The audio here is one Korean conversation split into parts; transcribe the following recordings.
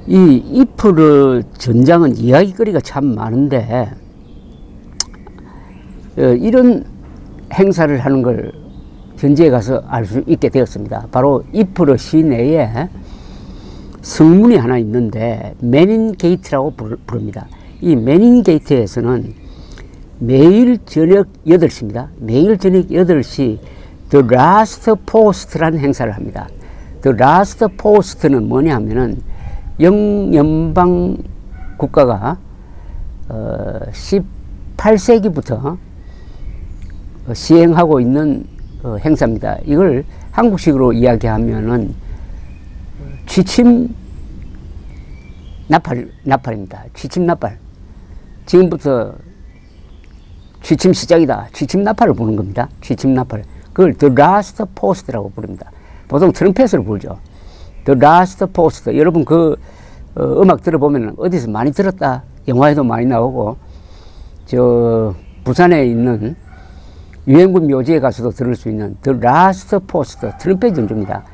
이 이프르 전장은 이야기거리가 참 많은데 이런 행사를 하는 걸 현지에 가서 알 수 있게 되었습니다. 바로 이프르 시내에 성문이 하나 있는데 매닌 게이트라고 부릅니다. 이 매닌 게이트에서는 매일 저녁 8시입니다. 매일 저녁 8시 The Last Post라는 행사를 합니다. The Last Post는 뭐냐 하면은 영연방 국가가 18세기부터 시행하고 있는 행사입니다. 이걸 한국식으로 이야기하면은 취침 나팔입니다. 취침 나팔. 지금부터 취침 시작이다. 취침 나팔을 부는 겁니다. 취침 나팔. 그걸 The Last Post라고 부릅니다. 보통 트럼펫으로 불죠. The Last Post. 여러분 그 음악 들어보면 어디서 많이 들었다. 영화에도 많이 나오고 저 부산에 있는 유엔군 묘지에 가서도 들을 수 있는 The Last Post 트럼펫 연주입니다.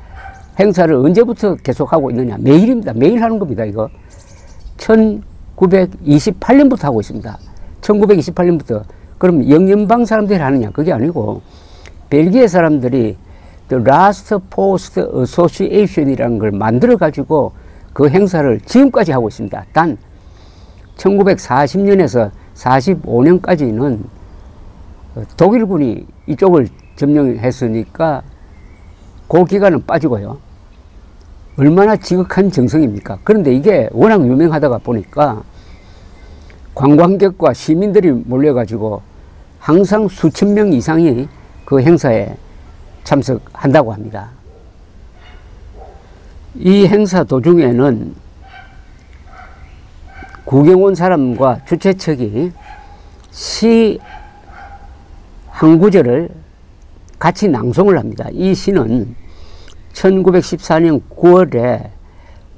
행사를 언제부터 계속하고 있느냐. 매일입니다. 매일 하는 겁니다. 이거 1928년부터 하고 있습니다. 1928년부터. 그럼 영연방 사람들이 하느냐. 그게 아니고 벨기에 사람들이 The Last Post Association이라는 걸 만들어 가지고 그 행사를 지금까지 하고 있습니다. 단 1940년에서 45년까지는 독일군이 이쪽을 점령했으니까 그 기간은 빠지고요. 얼마나 지극한 정성입니까? 그런데 이게 워낙 유명하다가 보니까 관광객과 시민들이 몰려가지고 항상 수천 명 이상이 그 행사에 참석한다고 합니다. 이 행사 도중에는 구경 온 사람과 주최 측이 시 한 구절을 같이 낭송을 합니다. 이 시는 1914년 9월에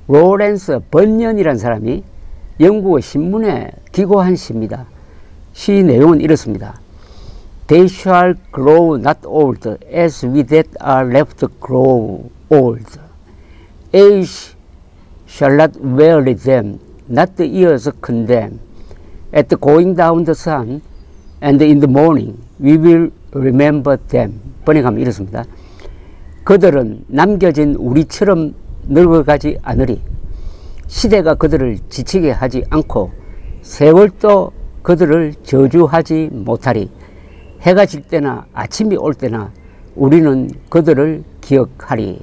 로렌스 번연이라는 사람이 영국의 신문에 기고한 시입니다. 시 내용은 이렇습니다. They shall grow not old, as we that are left grow old. Age shall not weary them, not the years condemn. At the going down the sun, and in the morning, we will remember them. 번역하면 이렇습니다. 그들은 남겨진 우리처럼 늙어가지 않으리. 시대가 그들을 지치게 하지 않고 세월도 그들을 저주하지 못하리. 해가 질 때나 아침이 올 때나 우리는 그들을 기억하리.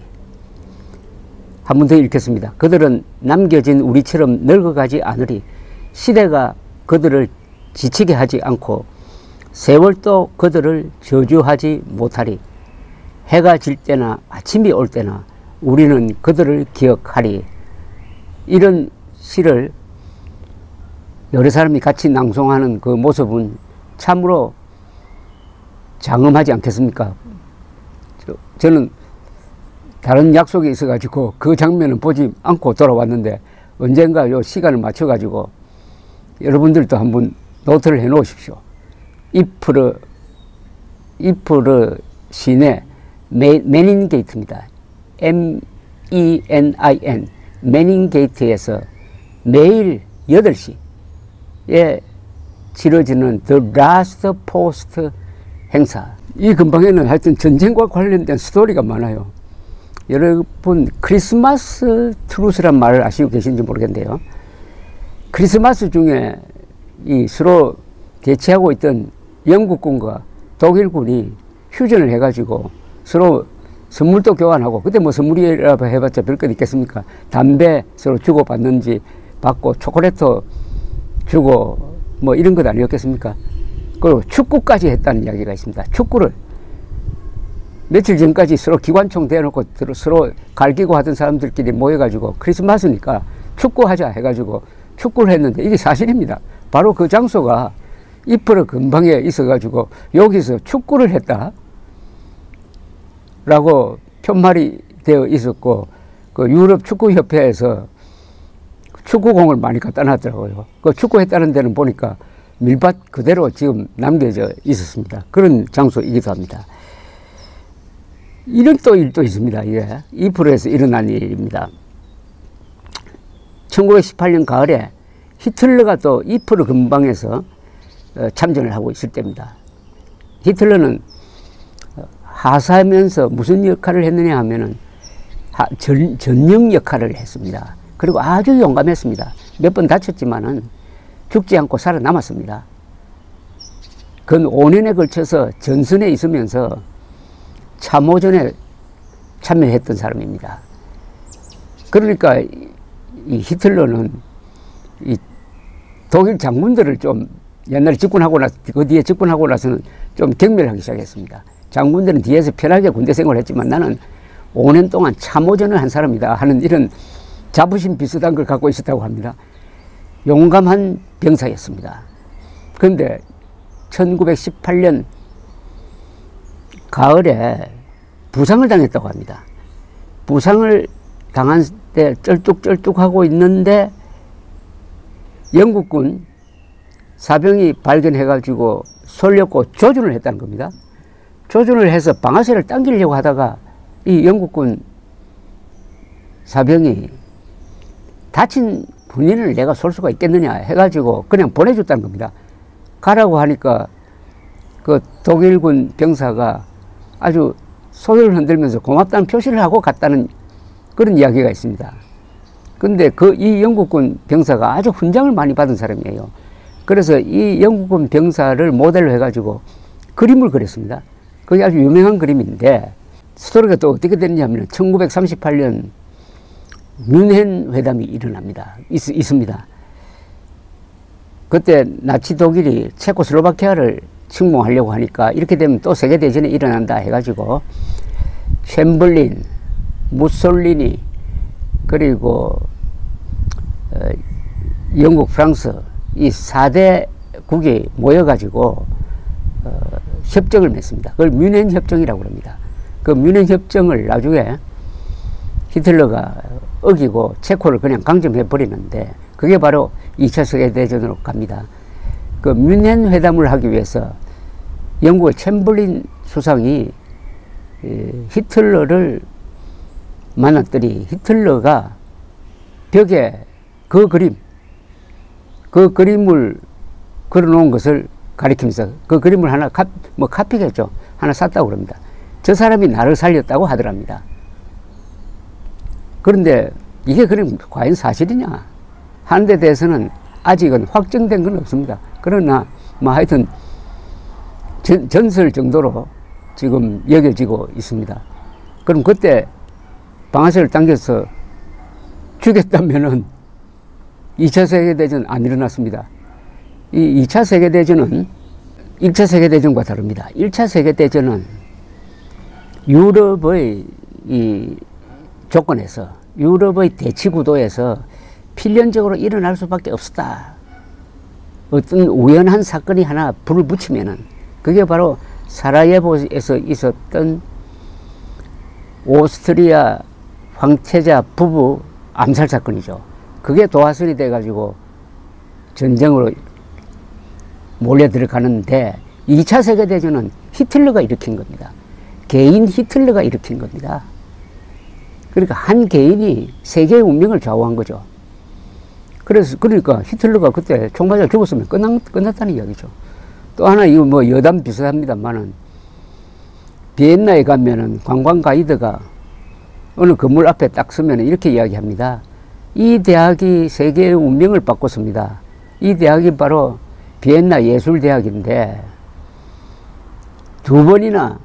한 번 더 읽겠습니다. 그들은 남겨진 우리처럼 늙어가지 않으리. 시대가 그들을 지치게 하지 않고 세월도 그들을 저주하지 못하리. 해가 질 때나 아침이 올 때나 우리는 그들을 기억하리. 이런 시를 여러 사람이 같이 낭송하는 그 모습은 참으로 장엄하지 않겠습니까? 저는 다른 약속이 있어가지고 그 장면은 보지 않고 돌아왔는데 언젠가 요 시간을 맞춰가지고 여러분들도 한번 노트를 해 놓으십시오. 이프르 시내 매닌 게이트입니다. MENIN 매닌 게이트에서 매일 8시에 치러지는 The Last Post 행사. 이 근방에는 하여튼 전쟁과 관련된 스토리가 많아요. 여러분 크리스마스 트루스란 말을 아시고 계신지 모르겠는데요. 크리스마스 중에 이 서로 대치하고 있던 영국군과 독일군이 휴전을 해가지고 서로 선물도 교환하고, 그때 뭐 선물이라고 해봤자 별것 있겠습니까? 담배 서로 주고받는지 받고 초콜릿도 주고 뭐 이런 것 아니었겠습니까? 그리고 축구까지 했다는 이야기가 있습니다. 축구를 며칠 전까지 서로 기관총 대놓고 서로 갈기고 하던 사람들끼리 모여가지고 크리스마스니까 축구하자 해가지고 축구를 했는데 이게 사실입니다. 바로 그 장소가 이프르 근방에 있어가지고 여기서 축구를 했다 라고 편말이 되어 있었고, 그 유럽 축구협회에서 축구공을 많이 갖다 놨더라고요. 그 축구했다는 데는 보니까 밀밭 그대로 지금 남겨져 있었습니다. 그런 장소이기도 합니다. 이런 또 일도 있습니다. 예. 이프르에서 일어난 일입니다. 1918년 가을에 히틀러가 또 이프를 근방에서 참전을 하고 있을 때입니다. 히틀러는 하사하면서 무슨 역할을 했느냐 하면은 전령 역할을 했습니다. 그리고 아주 용감했습니다. 몇 번 다쳤지만은 죽지 않고 살아남았습니다. 근 5년에 걸쳐서 전선에 있으면서 참호전에 참여했던 사람입니다. 그러니까 이 히틀러는 이 독일 장군들을 좀 옛날에 집권하고 나서 그 뒤에 집권하고 나서는 좀 경멸하기 시작했습니다. 장군들은 뒤에서 편하게 군대 생활을 했지만 나는 5년 동안 참호전을 한 사람이다 하는 이런 자부심 비슷한 걸 갖고 있었다고 합니다. 용감한 병사였습니다. 그런데 1918년 가을에 부상을 당했다고 합니다. 부상을 당한 때 쩔뚝쩔뚝하고 있는데 영국군 사병이 발견해가지고 쏠렸고 조준을 했다는 겁니다. 조준을 해서 방아쇠를 당기려고 하다가 이 영국군 사병이 다친 군인을 내가 쏠 수가 있겠느냐 해가지고 그냥 보내줬다는 겁니다. 가라고 하니까 그 독일군 병사가 아주 손을 흔들면서 고맙다는 표시를 하고 갔다는 그런 이야기가 있습니다. 근데 이 영국군 병사가 아주 훈장을 많이 받은 사람이에요. 그래서 이 영국군 병사를 모델로 해가지고 그림을 그렸습니다. 그게 아주 유명한 그림인데 스토리가 또 어떻게 됐냐면 1938년 뮌헨 회담이 일어납니다. 있습니다. 그때 나치 독일이 체코슬로바키아를 침공하려고 하니까 이렇게 되면 또 세계대전이 일어난다 해가지고 챔벌린, 무솔리니 그리고 영국, 프랑스 이 4대국이 모여가지고 협정을 맺습니다. 그걸 뮌헨 협정이라고 합니다. 그 뮌헨 협정을 나중에 히틀러가 어기고 체코를 그냥 강점해 버리는데 그게 바로 2차 세계대전으로 갑니다. 그 뮌헨 회담을 하기 위해서 영국의 챔벌린 수상이 히틀러를 만났더니 히틀러가 벽에 그 그림을 그려놓은 것을 가리키면서 그 그림을 하나 카피겠죠. 하나 샀다고 그럽니다. 저 사람이 나를 살렸다고 하더랍니다. 그런데 이게 그럼 과연 사실이냐 하는 데 대해서는 아직은 확정된 건 없습니다. 그러나 뭐 하여튼 전설 정도로 지금 여겨지고 있습니다. 그럼 그때 방아쇠를 당겨서 죽였다면은 2차 세계대전 안 일어났습니다. 이 2차 세계대전은 1차 세계대전과 다릅니다. 1차 세계대전은 유럽의 이 조건에서 유럽의 대치 구도에서 필연적으로 일어날 수밖에 없었다. 어떤 우연한 사건이 하나 불을 붙이면은 그게 바로 사라예보에서 있었던 오스트리아 황태자 부부 암살 사건이죠. 그게 도화선이 돼가지고 전쟁으로 몰려 들어가는데 2차 세계대전은 히틀러가 일으킨 겁니다. 개인 히틀러가 일으킨 겁니다. 그러니까 한 개인이 세계의 운명을 좌우한 거죠. 그러니까 히틀러가 그때 총 맞아 죽었으면 끝났다는 이야기죠. 또 하나 이거 뭐 여담 비슷합니다만은 비엔나에 가면은 관광 가이드가 어느 건물 앞에 딱 서면 이렇게 이야기합니다. 이 대학이 세계의 운명을 바꿨습니다. 이 대학이 바로 비엔나 예술대학인데 2번이나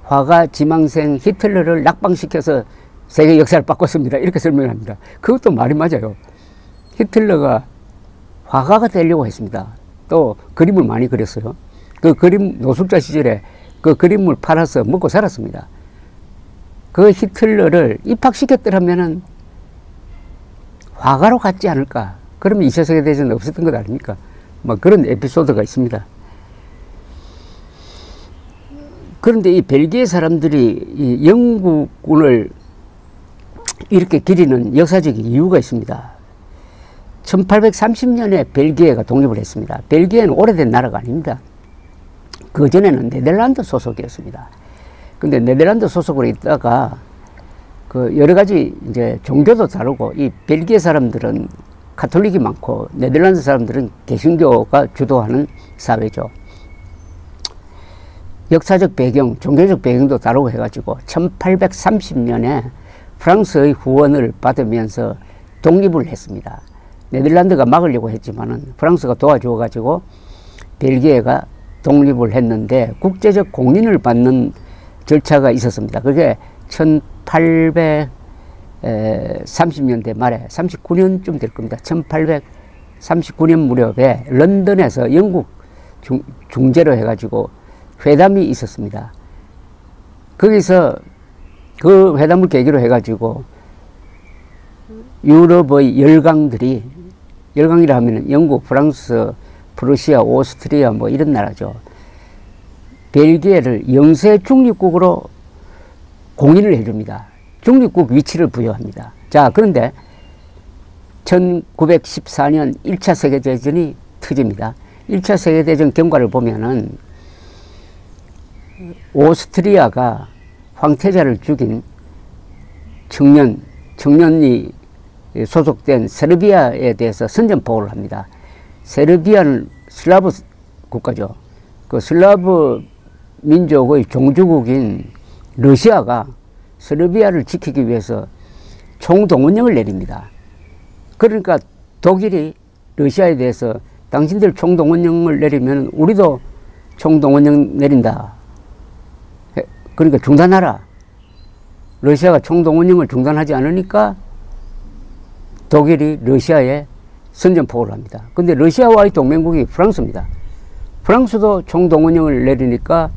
화가 지망생 히틀러를 낙방시켜서 세계 역사를 바꿨습니다. 이렇게 설명합니다. 그것도 말이 맞아요. 히틀러가 화가가 되려고 했습니다. 또 그림을 많이 그렸어요. 그 그림 노숙자 시절에 그 그림을 팔아서 먹고 살았습니다. 그 히틀러를 입학시켰더라면은 화가로 갔지 않을까. 그러면 2차 세계대전은 없었던 것 아닙니까? 뭐 그런 에피소드가 있습니다. 그런데 이 벨기에 사람들이 이 영국군을 이렇게 기리는 역사적인 이유가 있습니다. 1830년에 벨기에가 독립을 했습니다. 벨기에는 오래된 나라가 아닙니다. 그전에는 네덜란드 소속이었습니다. 근데 네덜란드 소속으로 있다가 그 여러 가지 이제 종교도 다르고 이 벨기에 사람들은 카톨릭이 많고 네덜란드 사람들은 개신교가 주도하는 사회죠. 역사적 배경, 종교적 배경도 다루고 해가지고 1830년에 프랑스의 후원을 받으면서 독립을 했습니다. 네덜란드가 막으려고 했지만은 프랑스가 도와주어가지고 벨기에가 독립을 했는데 국제적 공인을 받는 절차가 있었습니다. 그게 1830년대 말에 39년쯤 될 겁니다. 1839년 무렵에 런던에서 영국 중재로 해가지고 회담이 있었습니다. 거기서 그 회담을 계기로 해가지고 유럽의 열강들이, 열강이라 하면 영국, 프랑스, 프러시아, 오스트리아 뭐 이런 나라죠. 벨기에를 영세 중립국으로 공인을 해줍니다. 중립국 위치를 부여합니다. 자, 그런데 1914년 1차 세계대전이 터집니다. 1차 세계대전 경과를 보면은 오스트리아가 황태자를 죽인 청년이 소속된 세르비아에 대해서 선전포고를 합니다. 세르비아는 슬라브 국가죠. 그 슬라브 민족의 종주국인 러시아가 세르비아를 지키기 위해서 총동원령을 내립니다. 그러니까 독일이 러시아에 대해서 당신들 총동원령을 내리면 우리도 총동원령 내린다. 그러니까 중단하라. 러시아가 총동원령을 중단하지 않으니까 독일이 러시아에 선전포고를 합니다. 근데 러시아와의 동맹국이 프랑스입니다. 프랑스도 총동원령을 내리니까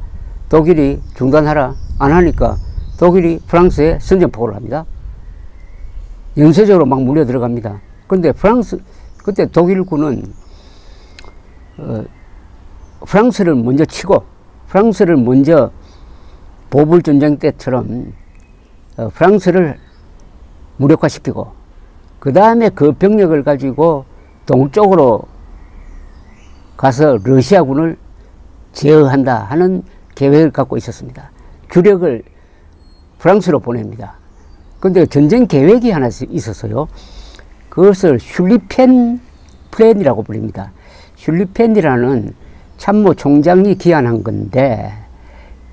독일이 중단하라 안 하니까 독일이 프랑스에 선전포고를 합니다. 연쇄적으로 막 물려 들어갑니다. 근데 그때 독일군은 프랑스를 먼저 치고 프랑스를 먼저 보불전쟁 때처럼 프랑스를 무력화시키고 그 다음에 그 병력을 가지고 동쪽으로 가서 러시아군을 제어한다 하는 계획을 갖고 있었습니다. 주력을 프랑스로 보냅니다. 그런데 전쟁 계획이 하나 있었어요. 그것을 슐리펜 플랜이라고 불립니다. 슐리펜이라는 참모 총장이 기한한 건데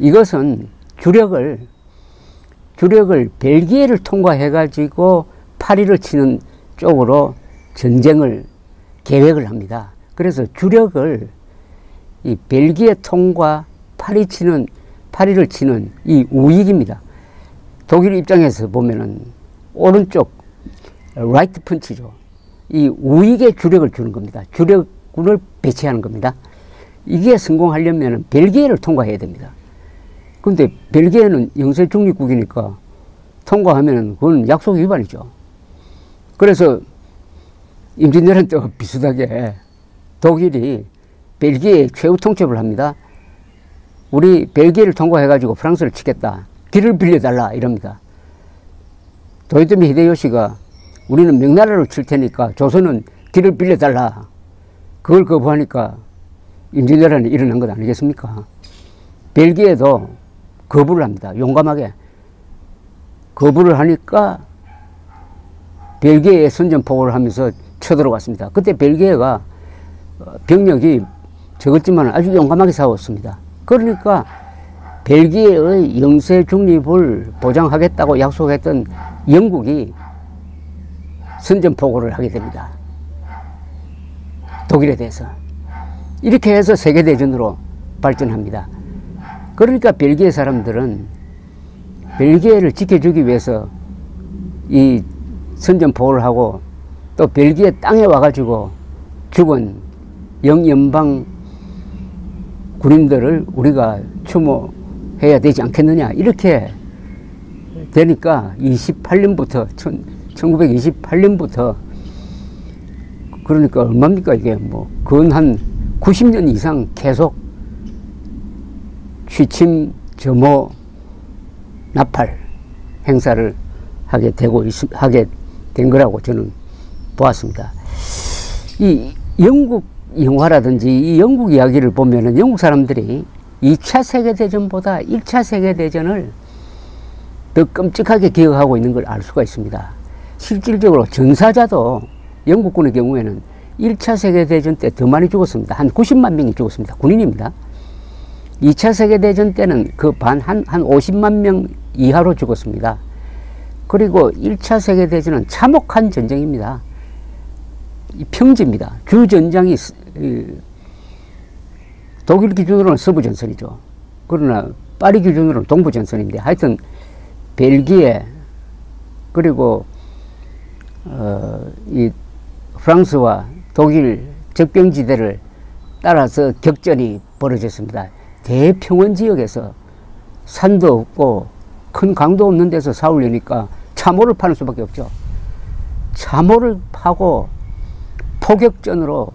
이것은 주력을 벨기에를 통과해 가지고 파리를 치는 쪽으로 전쟁을 계획을 합니다. 그래서 주력을 이 벨기에 통과 파리를 치는 이 우익입니다. 독일 입장에서 보면은 오른쪽 라이트 펀치죠. 이 우익에 주력을 주는 겁니다. 주력군을 배치하는 겁니다. 이게 성공하려면 벨기에를 통과해야 됩니다. 근데 벨기에는 영세 중립국이니까 통과하면 그건 약속 위반이죠. 그래서 임진왜란 때와 비슷하게 독일이 벨기에 최후 통첩을 합니다. 우리 벨기에를 통과해가지고 프랑스를 치겠다. 길을 빌려달라 이럽니다. 도요토미 히데요시가 우리는 명나라를 칠 테니까 조선은 길을 빌려달라. 그걸 거부하니까 임진왜란이 일어난 것 아니겠습니까? 벨기에도 거부를 합니다. 용감하게. 거부를 하니까 벨기에에 선전포고를 하면서 쳐들어갔습니다. 그때 벨기에가 병력이 적었지만 아주 용감하게 싸웠습니다. 그러니까 벨기에의 영세 중립을 보장하겠다고 약속했던 영국이 선전포고를 하게 됩니다. 독일에 대해서. 이렇게 해서 세계대전으로 발전합니다. 그러니까 벨기에 사람들은 벨기에를 지켜주기 위해서 이 선전포고를 하고 또 벨기에 땅에 와가지고 죽은 영연방 군인들을 우리가 추모해야 되지 않겠느냐 이렇게 되니까 1928년부터 그러니까 얼마입니까 이게 뭐 근 한 90년 이상 계속 취침, 점호, 나팔 행사를 하게 된 거라고 저는 보았습니다. 이 영국 영화라든지 이 영국 이야기를 보면은 영국 사람들이 2차 세계대전보다 1차 세계대전을 더 끔찍하게 기억하고 있는 걸 알 수가 있습니다. 실질적으로 전사자도 영국군의 경우에는 1차 세계대전 때 더 많이 죽었습니다. 한 90만 명이 죽었습니다. 군인입니다. 2차 세계대전 때는 그 한 50만 명 이하로 죽었습니다. 그리고 1차 세계대전은 참혹한 전쟁입니다. 평지입니다. 주전장이 독일 기준으로는 서부전선이죠. 그러나 파리 기준으로는 동부전선인데 하여튼 벨기에 그리고 이 프랑스와 독일 적병지대를 따라서 격전이 벌어졌습니다. 대평원 지역에서 산도 없고 큰 강도 없는 데서 싸우려니까 참호를 파는 수밖에 없죠. 참호를 파고 포격전으로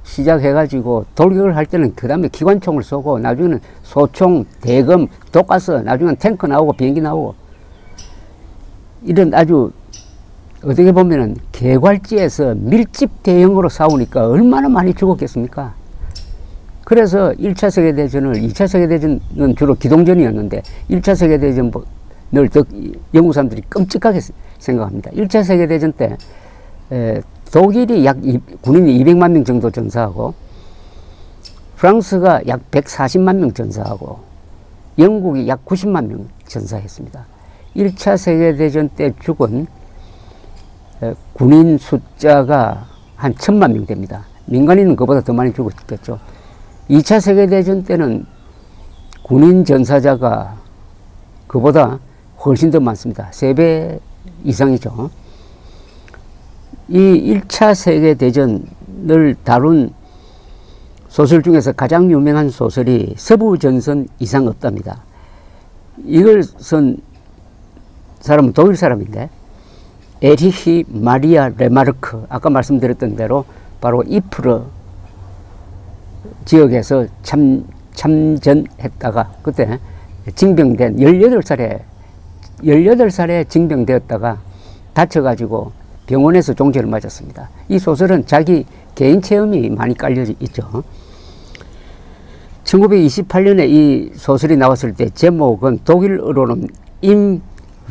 시작해가지고 돌격을 할 때는 그 다음에 기관총을 쏘고 나중에는 소총, 대검, 독가스, 나중에는 탱크 나오고 비행기 나오고 이런 아주 어떻게 보면은 개괄지에서 밀집 대형으로 싸우니까 얼마나 많이 죽었겠습니까? 그래서 1차 세계대전을 2차 세계대전은 주로 기동전이었는데 1차 세계대전을 더 영국 사람들이 끔찍하게 생각합니다. 1차 세계대전 때 독일이 군인이 200만 명 정도 전사하고 프랑스가 약 140만 명 전사하고 영국이 약 90만 명 전사했습니다. 1차 세계대전 때 죽은 군인 숫자가 한 1000만 명 됩니다. 민간인은 그보다 더 많이 죽었겠죠. 2차 세계대전 때는 군인 전사자가 그보다 훨씬 더 많습니다. 3배 이상이죠. 이 1차 세계대전을 다룬 소설 중에서 가장 유명한 소설이 서부전선 이상 없답니다. 이걸 쓴 사람은 독일 사람인데 에리히 마리아 레마르크, 아까 말씀드렸던 대로 바로 이프르 지역에서 참전했다가 그때 징병된 18살에 징병되었다가 다쳐가지고 병원에서 종죄를 맞았습니다. 이 소설은 자기 개인 체험이 많이 깔려 있죠. 1928년에 이 소설이 나왔을 때 제목은 독일어로는 Im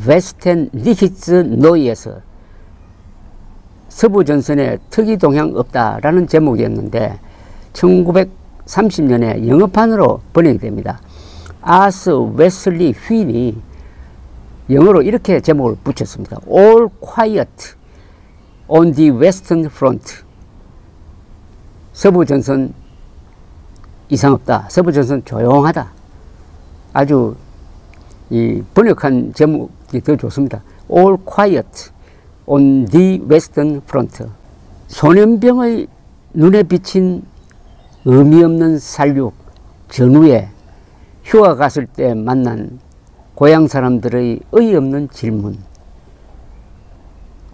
Westen nichts Neues, 서부전선에 특이 동향 없다라는 제목이었는데 1930년에 영어판으로 번역이 됩니다. 아스 웨슬리 휠이 영어로 이렇게 제목을 붙였습니다. All quiet on the Western Front. 서부전선 이상 없다. 서부전선 조용하다. 아주 이 번역한 제목이 더 좋습니다. All quiet on the Western Front. 소년병의 눈에 비친 의미 없는 살육, 전후에 휴가 갔을 때 만난 고향 사람들의 어이없는 질문,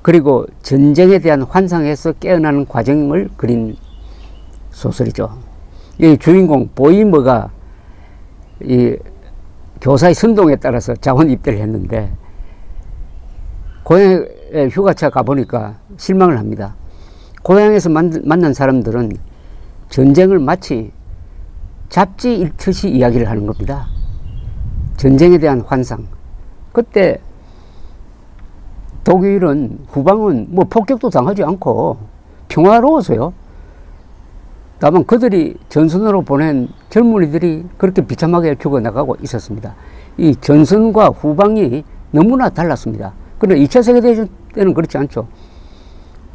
그리고 전쟁에 대한 환상에서 깨어나는 과정을 그린 소설이죠. 이 주인공 보이머가 이 교사의 선동에 따라서 자원 입대를 했는데 고향에 휴가차 가보니까 실망을 합니다. 고향에서 만난 사람들은 전쟁을 마치 잡지 읽듯이 이야기를 하는 겁니다. 전쟁에 대한 환상. 그때 독일은 후방은 뭐 폭격도 당하지 않고 평화로워서요. 다만 그들이 전선으로 보낸 젊은이들이 그렇게 비참하게 죽어나가고 있었습니다. 이 전선과 후방이 너무나 달랐습니다. 그런데 2차 세계대전 때는 그렇지 않죠.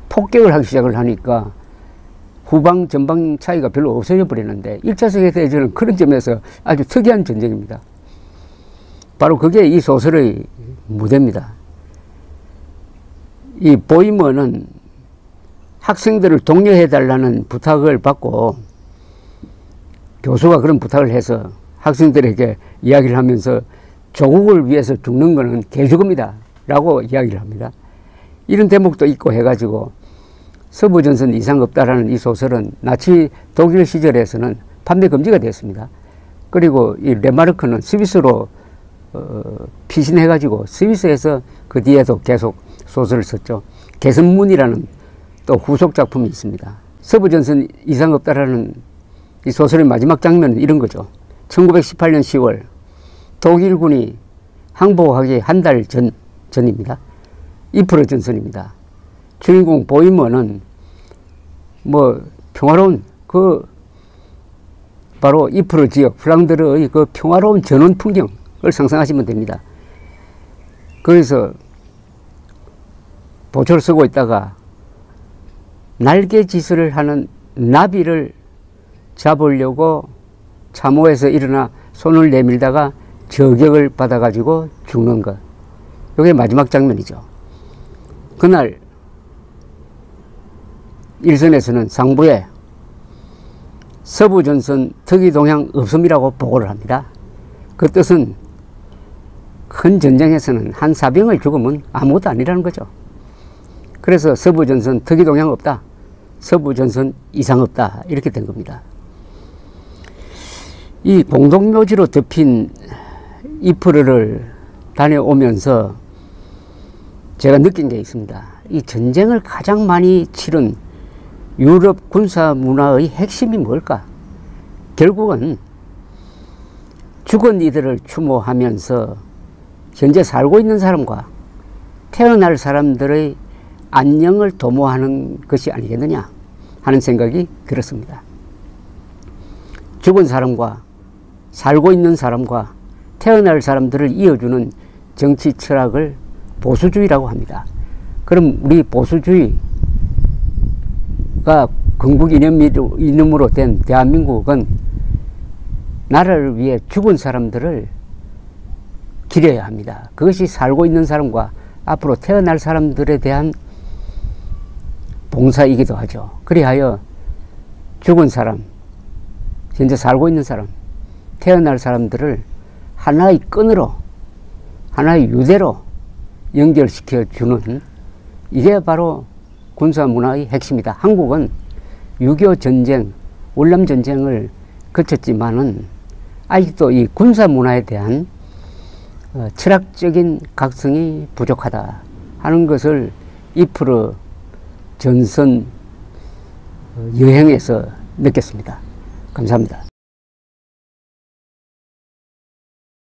폭격을 하기 시작을 하니까 후방 전방 차이가 별로 없어져 버리는데 1차 세계대전은 그런 점에서 아주 특이한 전쟁입니다. 바로 그게 이 소설의 무대입니다. 이 보이머는 학생들을 독려해달라는 부탁을 받고 교수가 그런 부탁을 해서 학생들에게 이야기를 하면서 조국을 위해서 죽는 것은 개죽음이다 라고 이야기를 합니다. 이런 대목도 있고 해가지고 서부전선 이상 없다라는 이 소설은 나치 독일 시절에서는 판매 금지가 됐습니다. 그리고 이 레마르크는 스위스로 피신해가지고 스위스에서 그 뒤에도 계속 소설을 썼죠. 개선문이라는 또 후속 작품이 있습니다. 서부전선 이상 없다라는 이 소설의 마지막 장면은 이런 거죠. 1918년 10월 독일군이 항복하기 한 달 전입니다. 이프르 전선입니다. 주인공 보이머는 뭐 평화로운 바로 이프르 지역 플랑드르의 평화로운 전원 풍경을 상상하시면 됩니다. 그래서 보초를 쓰고 있다가 날개짓을 하는 나비를 잡으려고 참호에서 일어나 손을 내밀다가 저격을 받아가지고 죽는 것. 이게 마지막 장면이죠. 그날 일선에서는 상부에 서부전선 특이동향 없음이라고 보고를 합니다. 그 뜻은 큰 전쟁에서는 한 사병을 죽으면 아무것도 아니라는 거죠. 그래서 서부전선 특이동향 없다, 서부전선 이상 없다, 이렇게 된 겁니다. 이 공동묘지로 덮인 이프르를 다녀오면서 제가 느낀 게 있습니다. 이 전쟁을 가장 많이 치른 유럽 군사 문화의 핵심이 뭘까? 결국은 죽은 이들을 추모하면서 현재 살고 있는 사람과 태어날 사람들의 안녕을 도모하는 것이 아니겠느냐 하는 생각이 들었습니다. 죽은 사람과 살고 있는 사람과 태어날 사람들을 이어주는 정치 철학을 보수주의라고 합니다. 그럼 우리 보수주의가 건국 이념으로 된 대한민국은 나라를 위해 죽은 사람들을 기려야 합니다. 그것이 살고 있는 사람과 앞으로 태어날 사람들에 대한 봉사이기도 하죠. 그리하여 죽은 사람, 현재 살고 있는 사람, 태어날 사람들을 하나의 끈으로, 하나의 유대로 연결시켜 주는, 이게 바로 군사문화의 핵심이다. 한국은 6.25 전쟁, 월남 전쟁을 거쳤지만은 아직도 이 군사문화에 대한 철학적인 각성이 부족하다 하는 것을 이프르 전선 여행에서 느꼈습니다. 감사합니다.